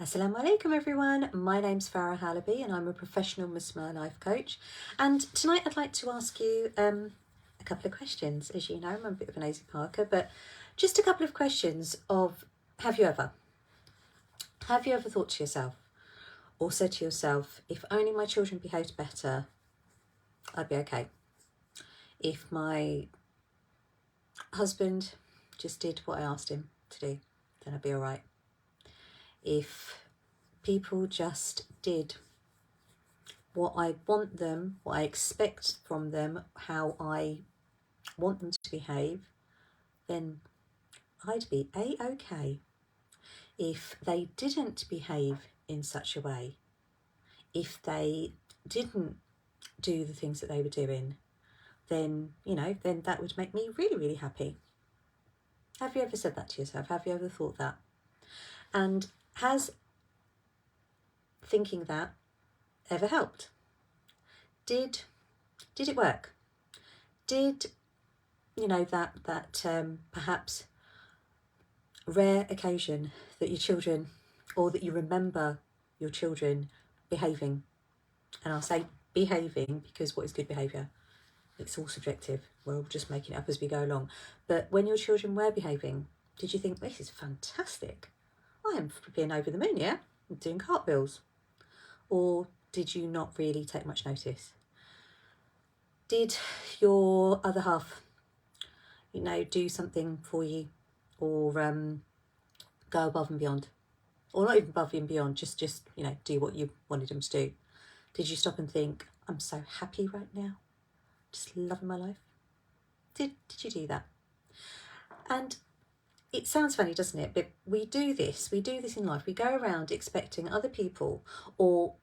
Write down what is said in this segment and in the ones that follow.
Assalamu alaikum everyone, my name's Farah Halabi and I'm a professional Muslimah life coach, and tonight I'd like to ask you a couple of questions. As you know, I'm a bit of an lazy Parker, but just a couple of questions of have you ever thought to yourself or said to yourself, if only my children behaved better, I'd be okay. If my husband just did what I asked him to do, then I'd be all right. If people just did what I want them, what I expect from them, how I want them to behave, then I'd be A-okay. If they didn't behave in such a way, if they didn't do the things that they were doing, then, then that would make me really, really happy. Have you ever said that to yourself? Have you ever thought that? And has thinking that ever helped? Did it work? Did that perhaps rare occasion that your children, or that you remember your children behaving, and I'll say behaving because what is good behaviour? It's all subjective. We're all just making it up as we go along. But when your children were behaving, did you think, this is fantastic? I am being over the moon, yeah? I'm doing cartwheels. Or did you not really take much notice? Did your other half, do something for you, or go above and beyond? Or not even above and beyond, just do what you wanted them to do? Did you stop and think, I'm so happy right now, just loving my life? Did you do that? And it sounds funny, doesn't it? But we do this in life. We go around expecting other people, or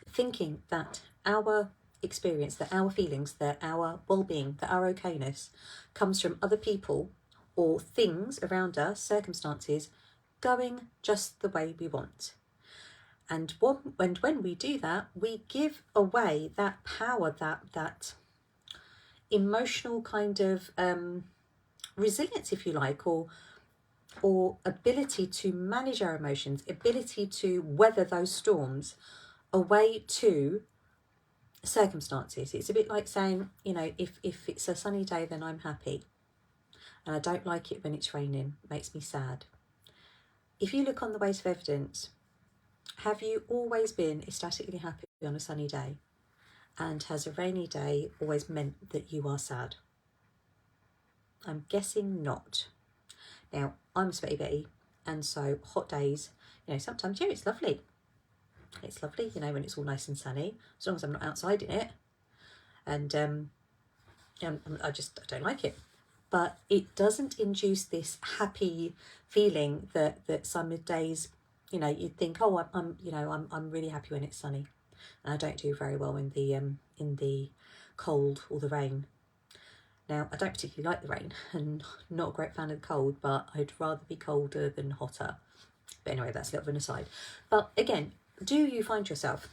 thinking that our experience, that our feelings, that our well-being, that our okayness comes from other people or things around us, circumstances, going just the way we want. And when we do that, we give away that power, that emotional kind of resilience, if you like, or ability to manage our emotions, ability to weather those storms, away to circumstances. It's a bit like saying, if it's a sunny day, then I'm happy, and I don't like it when it's raining. It makes me sad. If you look on the weight of evidence, have you always been ecstatically happy on a sunny day? And has a rainy day always meant that you are sad? I'm guessing not. Now, I'm a sweaty Betty, and so hot days, sometimes, it's lovely. It's lovely, when it's all nice and sunny, as long as I'm not outside in it. And I don't like it. But it doesn't induce this happy feeling that some days, you'd think, oh, I'm really happy when it's sunny, and I don't do very well in the cold or the rain. Now, I don't particularly like the rain, and not a great fan of the cold, but I'd rather be colder than hotter. But anyway, that's a little bit of an aside. But again, do you find yourself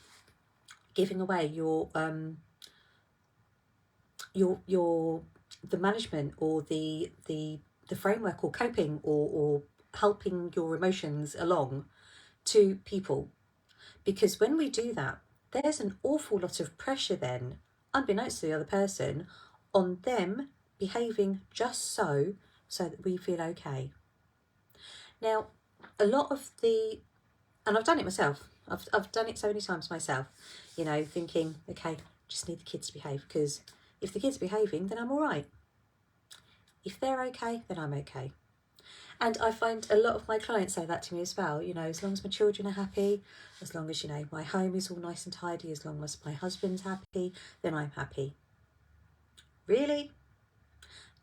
giving away the management, or the framework, or coping, or helping your emotions along to people? Because when we do that, there's an awful lot of pressure then, unbeknownst to the other person, on them behaving just so that we feel okay. Now, a lot of and I've done it myself. I've done it so many times myself, thinking, okay, just need the kids to behave, because if the kids are behaving, then I'm all right. If they're okay, then I'm okay. And I find a lot of my clients say that to me as well, as long as my children are happy, as long as, my home is all nice and tidy, as long as my husband's happy, then I'm happy. Really?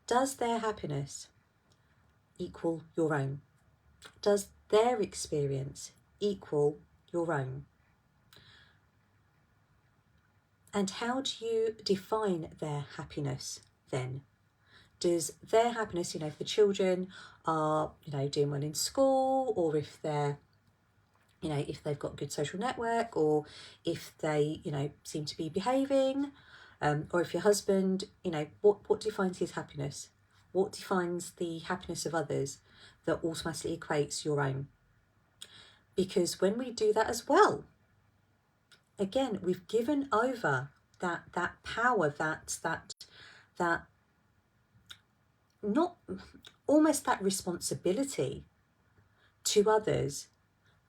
Does their happiness equal your own? Does their experience equal your own? And how do you define their happiness then? Does their happiness, if the children are, doing well in school, or if they're, if they've got a good social network, or if they, seem to be behaving, or if your husband, what defines his happiness? What defines the happiness of others that automatically equates your own? Because when we do that as well, again, we've given over that power, that not almost that responsibility to others,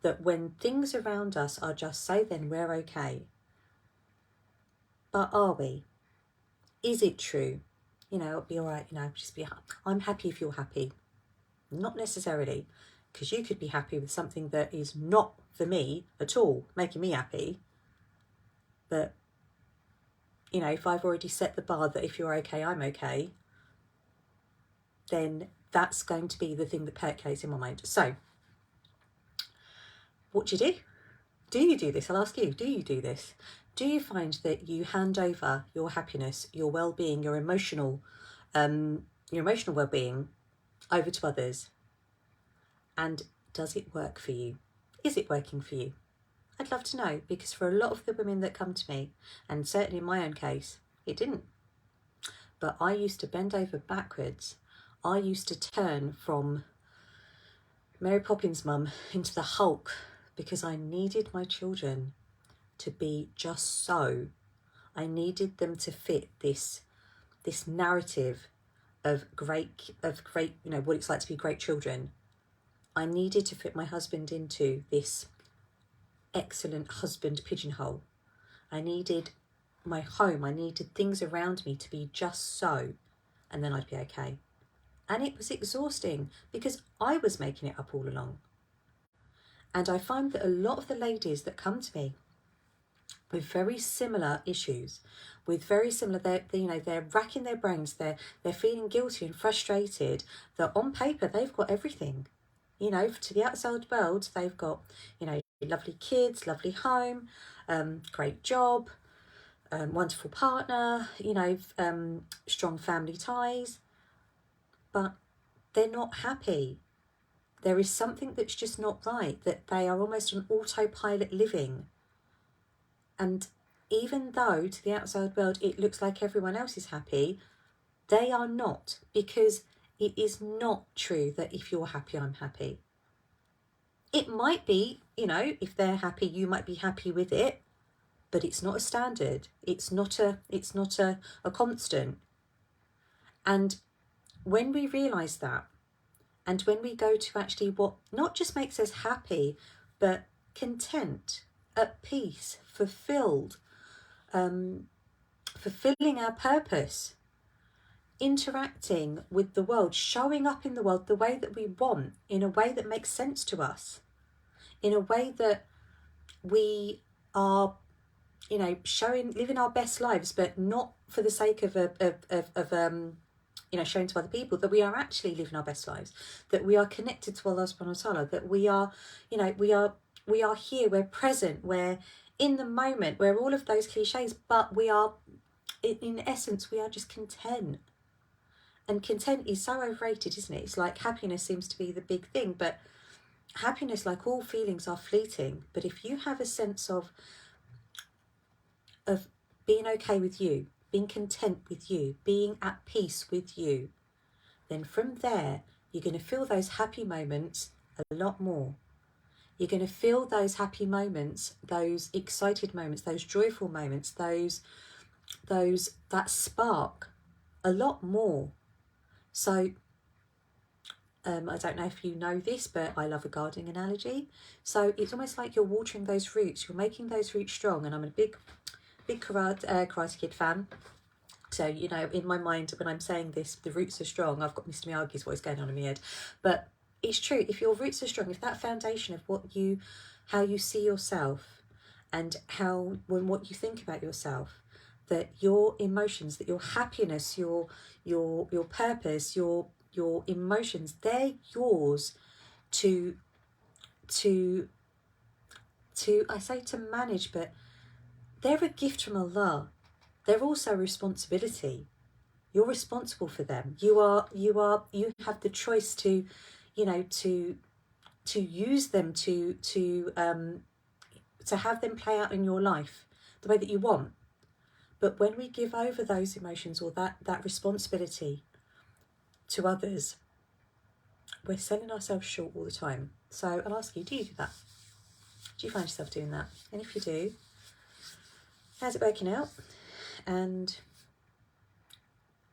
that when things around us are just so, then we're okay. But are we? Is it true? You know, it'll be all right, you know, just be, I'm happy if you're happy. Not necessarily, because you could be happy with something that is not for me at all, making me happy. But, you know, if I've already set the bar that if you're okay, I'm okay, then that's going to be the thing that percolates in my mind. So, what do you do? Do you do this? I'll ask you, do you do this? Do you find that you hand over your happiness, your well-being, your emotional well-being over to others? And does it work for you? Is it working for you? I'd love to know, because for a lot of the women that come to me, and certainly in my own case, it didn't. But I used to bend over backwards. I used to turn from Mary Poppins' mum into the Hulk, because I needed my children to be just so. I needed them to fit this narrative of great, you know, what it's like to be great children. I needed to fit my husband into this excellent husband pigeonhole. I needed my home, I needed things around me to be just so, and then I'd be okay. And it was exhausting, because I was making it up all along. And I find that a lot of the ladies that come to me with very similar issues, with very similar, they're racking their brains, they're feeling guilty and frustrated, that on paper they've got everything. You know, to the outside world, they've got, you know, lovely kids, lovely home, great job, wonderful partner, you know, strong family ties, but they're not happy. There is something that's just not right, that they are almost on autopilot living. And even though to the outside world it looks like everyone else is happy, they are not, because it is not true that if you're happy, I'm happy. It might be, you know, if they're happy, you might be happy with it, but it's not a standard. It's not a constant. And when we realise that, and when we go to actually what not just makes us happy, but content, at peace, fulfilled, fulfilling our purpose, interacting with the world, showing up in the world the way that we want, in a way that makes sense to us, in a way that we are, you know, living our best lives, but not for the sake of you know, showing to other people, that we are actually living our best lives, that we are connected to Allah subhanahu wa ta'ala, that we are, you know, we are here, we're present, we're in the moment, we're all of those cliches, but we are, in essence, we are just content. And content is so overrated, isn't it? It's like happiness seems to be the big thing, but happiness, like all feelings, are fleeting. But if you have a sense of being okay with you, being content with you, being at peace with you, then from there, you're going to feel those happy moments a lot more. You're going to feel those happy moments, those excited moments, those joyful moments, that spark a lot more. So, I don't know if you know this, but I love a gardening analogy. So it's almost like you're watering those roots, you're making those roots strong. And I'm a big Karate Kid fan. So, you know, in my mind, when I'm saying this, the roots are strong. I've got Mr. Miyagi's voice going on in my head. But it's true, if your roots are strong, if that foundation of how you see yourself, and what you think about yourself, that your emotions, that your happiness, your purpose, your emotions, they're yours to I say to manage, but they're a gift from Allah. They're also a responsibility. You're responsible for them. You have the choice to, you know, to use them, to have them play out in your life the way that you want. But when we give over those emotions, or that responsibility to others, we're selling ourselves short all the time. So I'll ask you, do you do that? Do you find yourself doing that? And if you do, how's it working out? And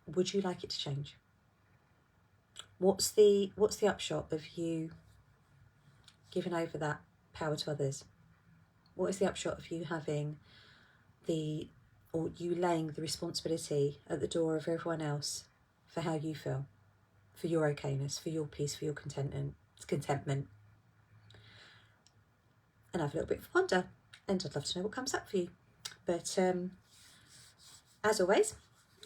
would you like it to change? What's the upshot of you giving over that power to others? What is the upshot of you having or you laying the responsibility at the door of everyone else for how you feel, for your okayness, for your peace, for your contentment? And have a little bit of wonder, and I'd love to know what comes up for you. But as always,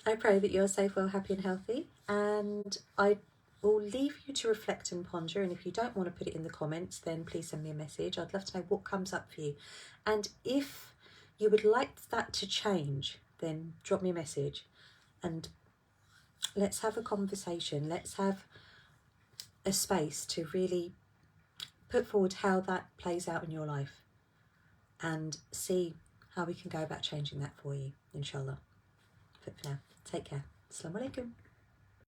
I pray that you're safe, well, happy and healthy, and I will leave you to reflect and ponder. And if you don't want to put it in the comments, then please send me a message. I'd love to know what comes up for you. And if you would like that to change, then drop me a message and let's have a conversation. Let's have a space to really put forward how that plays out in your life and see how we can go about changing that for you, inshallah. But for now, take care. Assalamu alaikum.